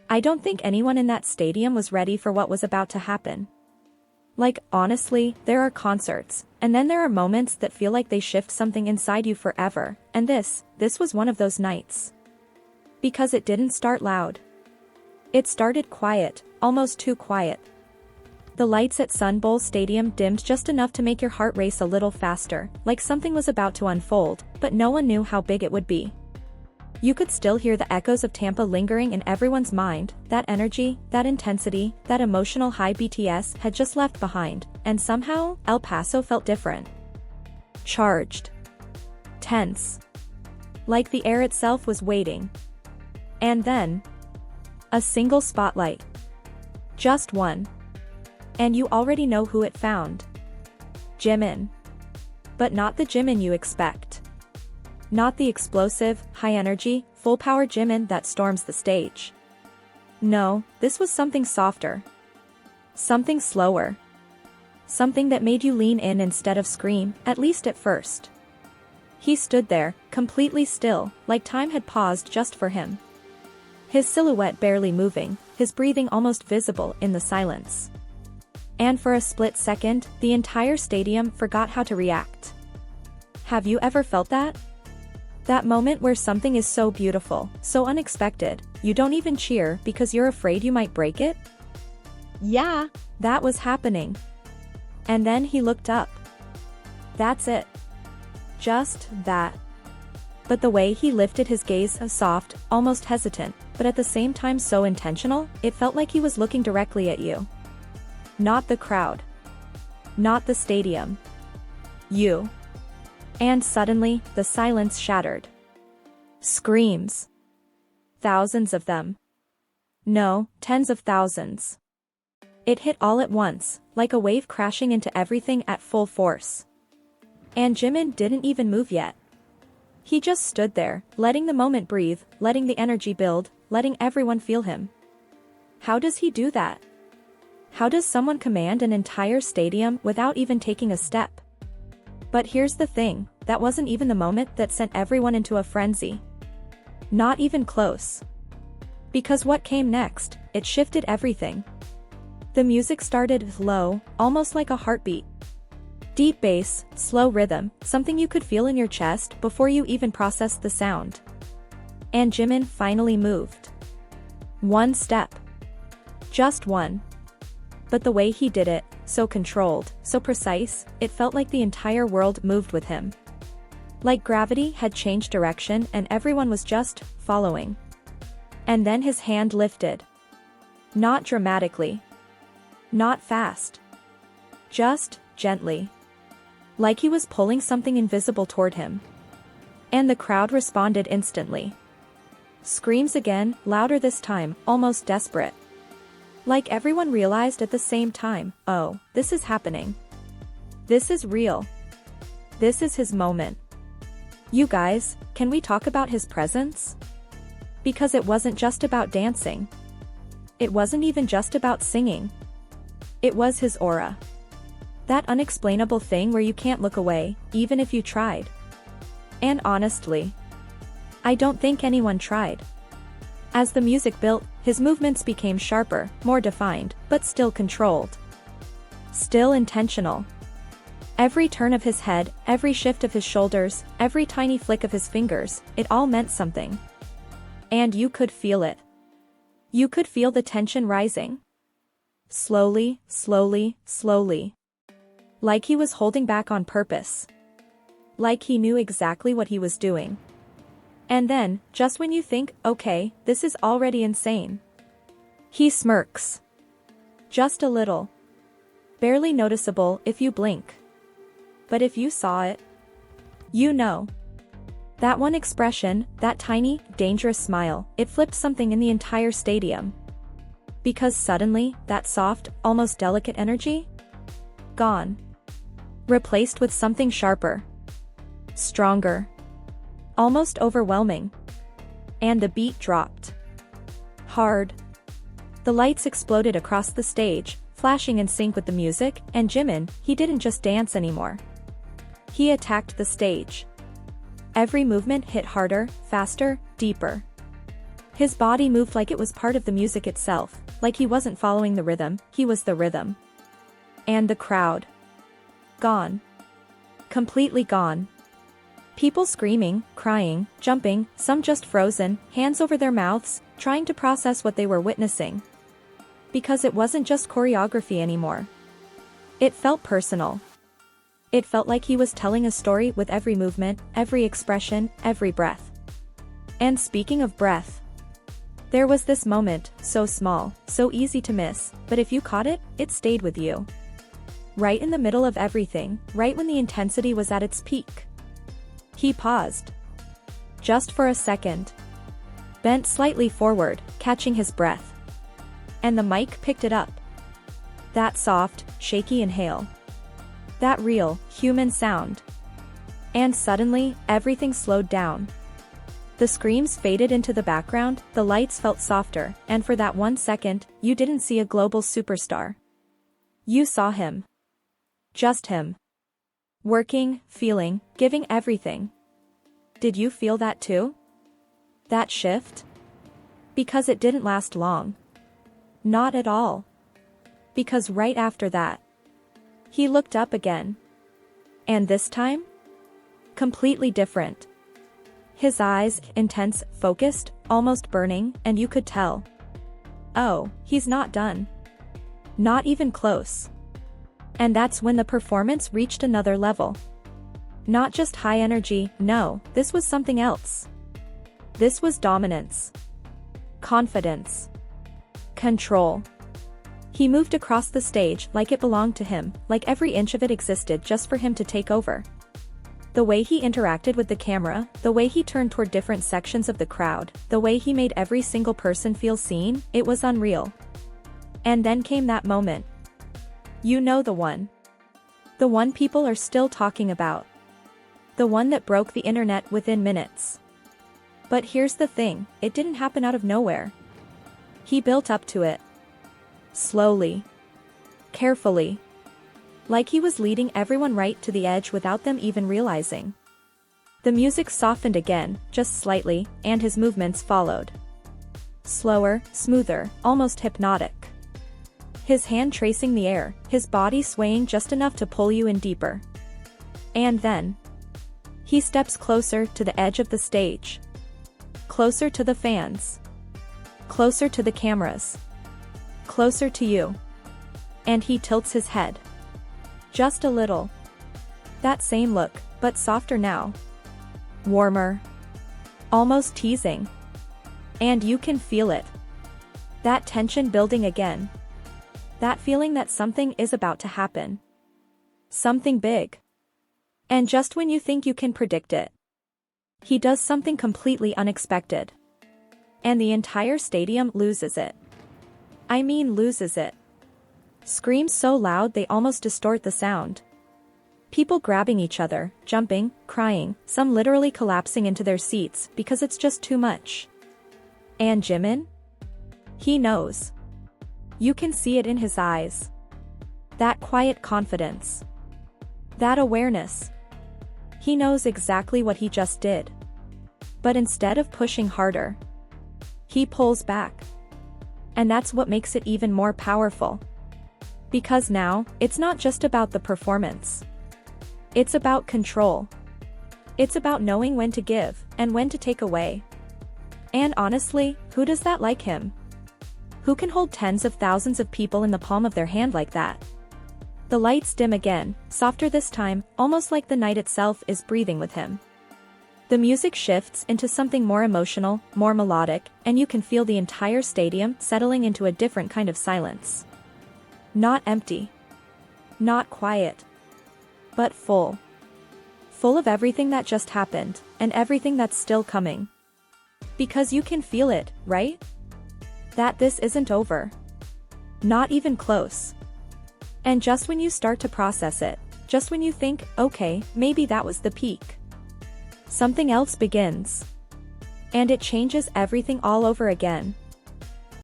I don't think anyone in that stadium was ready for what was about to happen. Like, honestly, there are concerts, and then there are moments that feel like they shift something inside you forever, and this was one of those nights. Because it didn't start loud. It started quiet, almost too quiet. The lights at Sun Bowl Stadium dimmed just enough to make your heart race a little faster, like something was about to unfold, but no one knew how big it would be. You could still hear the echoes of Tampa lingering in everyone's mind, that energy, that intensity, that emotional high BTS had just left behind, and somehow, El Paso felt different. Charged. Tense. Like the air itself was waiting. And then, a single spotlight. Just one. And you already know who it found. Jimin. But not the Jimin you expect. Not the explosive, high-energy, full-power Jimin that storms the stage. No, this was something softer. Something slower. Something that made you lean in instead of scream, at least at first. He stood there, completely still, like time had paused just for him. His silhouette barely moving, his breathing almost visible in the silence. And for a split second, the entire stadium forgot how to react. Have you ever felt that? That moment where something is so beautiful, so unexpected, you don't even cheer because you're afraid you might break it? Yeah, that was happening. And then he looked up. That's it. Just that. But the way he lifted his gaze, soft, almost hesitant, but at the same time so intentional, it felt like he was looking directly at you. Not the crowd. Not the stadium. You. And suddenly, the silence shattered. Screams. Thousands of them. No, tens of thousands. It hit all at once, like a wave crashing into everything at full force. And Jimin didn't even move yet. He just stood there, letting the moment breathe, letting the energy build, letting everyone feel him. How does he do that? How does someone command an entire stadium without even taking a step? But here's the thing, that wasn't even the moment that sent everyone into a frenzy. Not even close. Because what came next, it shifted everything. The music started low, almost like a heartbeat. Deep bass, slow rhythm, something you could feel in your chest before you even processed the sound. And Jimin finally moved. One step. Just one. But the way he did it, so controlled, so precise, it felt like the entire world moved with him. Like gravity had changed direction and everyone was just following. And then his hand lifted. Not dramatically. Not fast. Just gently. Like he was pulling something invisible toward him. And the crowd responded instantly. Screams again, louder this time, almost desperate. Like everyone realized at the same time, oh, this is happening. This is real. This is his moment. You guys, can we talk about his presence? Because it wasn't just about dancing. It wasn't even just about singing. It was his aura. That unexplainable thing where you can't look away, even if you tried. And honestly, I don't think anyone tried. As the music built, his movements became sharper, more defined, but still controlled. Still intentional. Every turn of his head, every shift of his shoulders, every tiny flick of his fingers, it all meant something. And you could feel it. You could feel the tension rising. Slowly, slowly, slowly. Like he was holding back on purpose. Like he knew exactly what he was doing. And then, just when you think, okay, this is already insane. He smirks. Just a little. Barely noticeable if you blink. But if you saw it, you know. That one expression, that tiny, dangerous smile, it flipped something in the entire stadium. Because suddenly, that soft, almost delicate energy? Gone. Replaced with something sharper. Stronger. Almost overwhelming. And the beat dropped. Hard. The lights exploded across the stage, flashing in sync with the music, and Jimin, he didn't just dance anymore. He attacked the stage. Every movement hit harder, faster, deeper. His body moved like it was part of the music itself, like he wasn't following the rhythm, he was the rhythm. And the crowd. Gone. Completely gone. People screaming, crying, jumping, some just frozen, hands over their mouths, trying to process what they were witnessing. Because it wasn't just choreography anymore. It felt personal. It felt like he was telling a story with every movement, every expression, every breath. And speaking of breath, there was this moment, so small, so easy to miss, but if you caught it, it stayed with you. Right in the middle of everything, right when the intensity was at its peak. He paused. Just for a second. Bent slightly forward, catching his breath. And the mic picked it up. That soft, shaky inhale. That real, human sound. And suddenly, everything slowed down. The screams faded into the background, the lights felt softer, and for that 1 second, you didn't see a global superstar. You saw him. Just him. Working, feeling, giving everything. Did you feel that too? That shift? Because it didn't last long. Not at all. Because right after that, he looked up again. And this time? Completely different. His eyes, intense, focused, almost burning, and you could tell. Oh, he's not done. Not even close. And that's when the performance reached another level. Not just high energy, no, this was something else. This was dominance. Confidence. Control. He moved across the stage like it belonged to him, like every inch of it existed just for him to take over. The way he interacted with the camera, the way he turned toward different sections of the crowd, the way he made every single person feel seen, it was unreal. And then came that moment. You know the one. The one people are still talking about. The one that broke the internet within minutes. But here's the thing, it didn't happen out of nowhere. He built up to it. Slowly. Carefully. Like he was leading everyone right to the edge without them even realizing. The music softened again, just slightly, and his movements followed. Slower, smoother, almost hypnotic. His hand tracing the air, his body swaying just enough to pull you in deeper. And then, he steps closer to the edge of the stage. Closer to the fans. Closer to the cameras. Closer to you. And he tilts his head. Just a little. That same look, but softer now. Warmer. Almost teasing. And you can feel it. That tension building again. That feeling that something is about to happen. Something big. And just when you think you can predict it, he does something completely unexpected. And the entire stadium loses it. I mean loses it. Screams so loud they almost distort the sound. People grabbing each other, jumping, crying, some literally collapsing into their seats because it's just too much. And Jimin? He knows. You can see it in his eyes. That quiet confidence. That awareness. He knows exactly what he just did. But instead of pushing harder, he pulls back. And that's what makes it even more powerful. Because now, it's not just about the performance. It's about control. It's about knowing when to give, and when to take away. And honestly, who does that like him? Who can hold tens of thousands of people in the palm of their hand like that? The lights dim again, softer this time, almost like the night itself is breathing with him. The music shifts into something more emotional, more melodic, and you can feel the entire stadium settling into a different kind of silence. Not empty. Not quiet. But full. Full of everything that just happened, and everything that's still coming. Because you can feel it, right? That this isn't over. Not even close. And just when you start to process it, just when you think, okay, maybe that was the peak, something else begins. And it changes everything all over again.